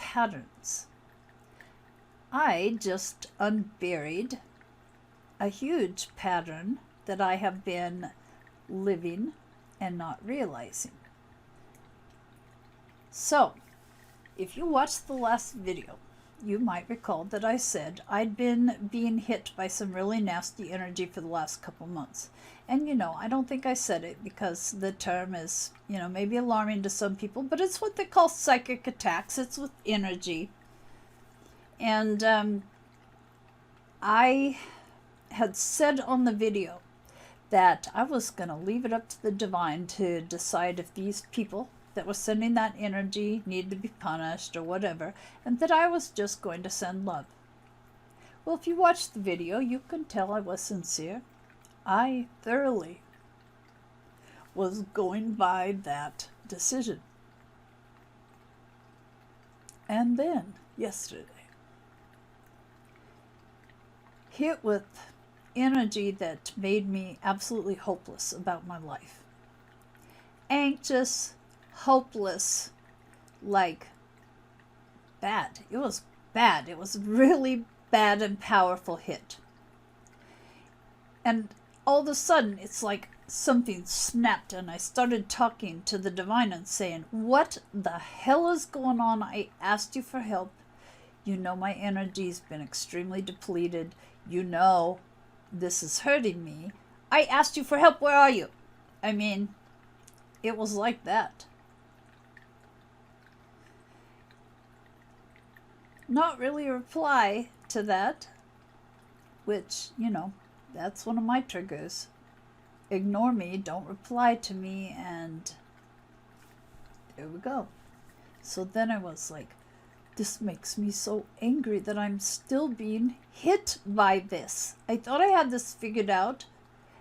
patterns. I just unburied a huge pattern that I have been living and not realizing. So, if you watched the last video, you might recall that I said I'd been being hit by some really nasty energy for the last couple months. And I don't think I said it because the term is, maybe alarming to some people, but it's what they call psychic attacks. It's with energy. And I had said on the video that I was going to leave it up to the divine to decide if these people that were sending that energy needed to be punished or whatever, and that I was just going to send love. Well, if you watch the video, you can tell I was sincere. I thoroughly was going by that decision. And then, yesterday, hit with energy that made me absolutely hopeless about my life. Anxious, hopeless, like bad. It was bad. It was really bad and powerful hit. And all of a sudden, it's like something snapped, and I started talking to the divine and saying, what the hell is going on? I asked you for help. My energy's been extremely depleted. This is hurting me. I asked you for help. Where are you? I mean, it was like that. Not really a reply to that, which, that's one of my triggers. Ignore me, don't reply to me, and there we go. So then I was like, this makes me so angry that I'm still being hit by this. I thought I had this figured out,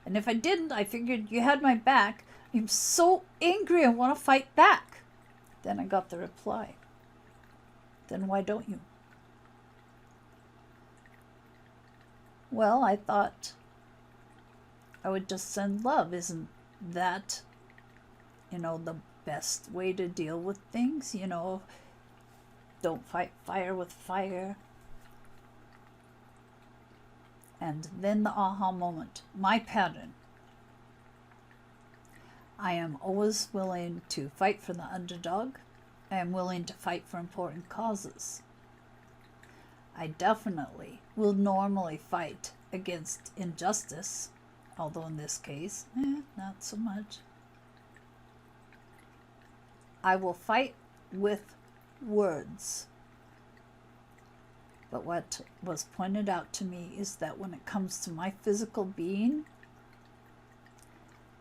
and if I didn't, I figured you had my back. I'm so angry, I want to fight back. Then I got the reply. Then why don't you? Well, I thought I would just send love. Isn't that, the best way to deal with things? Don't fight fire with fire. And then the aha moment, my pattern. I am always willing to fight for the underdog. I am willing to fight for important causes. I definitely will normally fight against injustice, although in this case, not so much. I will fight with words. But what was pointed out to me is that when it comes to my physical being,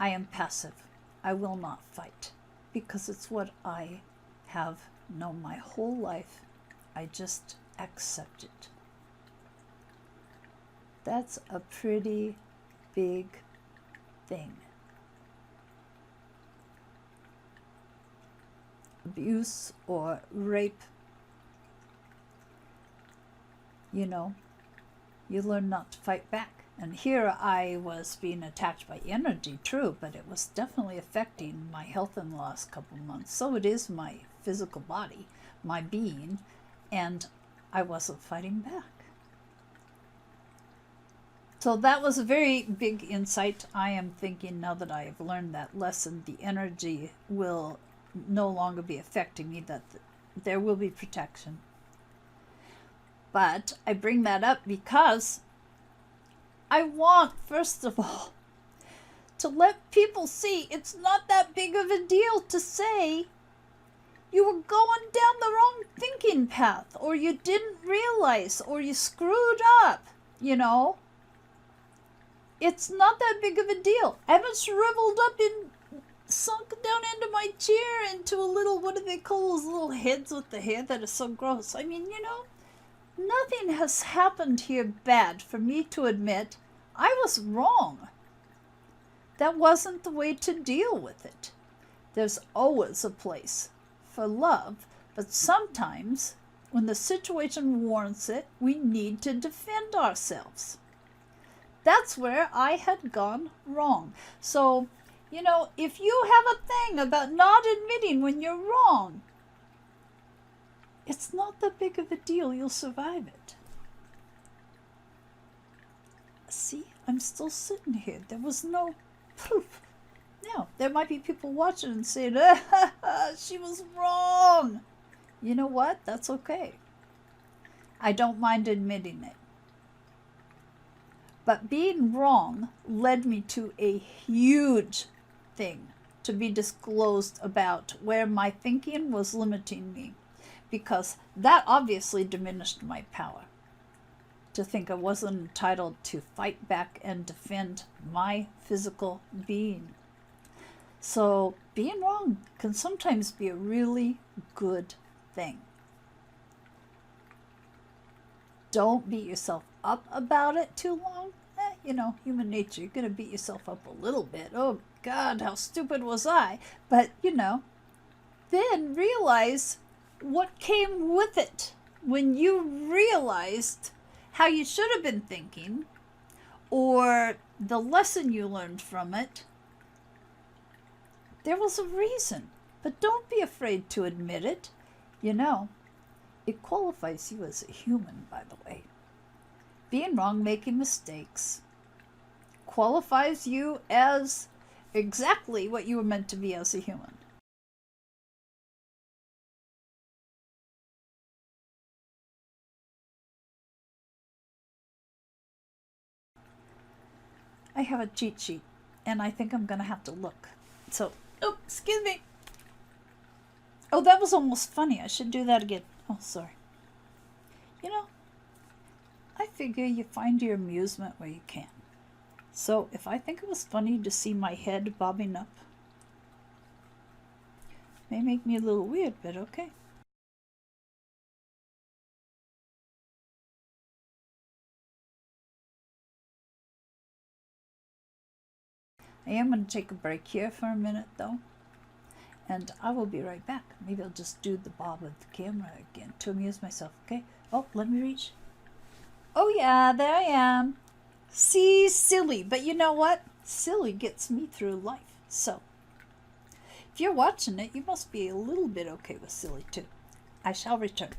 I am passive. I will not fight because it's what I have known my whole life. I just accept it. That's a pretty big thing. Abuse or rape, you learn not to fight back. And here I was being attacked by energy, true, but it was definitely affecting my health in the last couple of months. So it is my physical body, my being, and I wasn't fighting back. So that was a very big insight. I am thinking now that I have learned that lesson, the energy will no longer be affecting me, that there will be protection. But I bring that up because I want, first of all, to let people see it's not that big of a deal to say you were going down the wrong thinking path, or you didn't realize, or you screwed up, It's not that big of a deal. I haven't shriveled up and sunk down into my chair into a little, what do they call those little heads with the hair that is so gross? I mean, nothing has happened here bad for me to admit I was wrong. That wasn't the way to deal with it. There's always a place for love, but sometimes when the situation warrants it, we need to defend ourselves. That's where I had gone wrong. So, if you have a thing about not admitting when you're wrong, It's not that big of a deal. You'll survive it. See, I'm still sitting here. There was no proof. Now, there might be people watching and saying, she was wrong. You know what? That's okay. I don't mind admitting it. But being wrong led me to a huge thing to be disclosed about where my thinking was limiting me, because that obviously diminished my power. To think I wasn't entitled to fight back and defend my physical being. So being wrong can sometimes be a really good thing. Don't beat yourself up about it too long. You know, human nature, you're going to beat yourself up a little bit. Oh, God, how stupid was I? But, you know, then realize what came with it. When you realized how you should have been thinking, or the lesson you learned from it, there was a reason. But don't be afraid to admit it. You know, it qualifies you as a human, by the way. Being wrong, making mistakes, qualifies you as exactly what you were meant to be as a human. I have a cheat sheet, and I think I'm going to have to look. So, oh, excuse me. Oh, that was almost funny. I should do that again. Oh, sorry. You know, I figure you find your amusement where you can. So if I think it was funny to see my head bobbing up, may make me a little weird, but okay. I am going to take a break here for a minute, though, and I will be right back. Maybe I'll just do the bob of the camera again to amuse myself, okay? Oh, let me reach. Oh yeah, there I am. See, silly, but you know what? Silly gets me through life. So, if you're watching it, you must be a little bit okay with silly too. I shall return.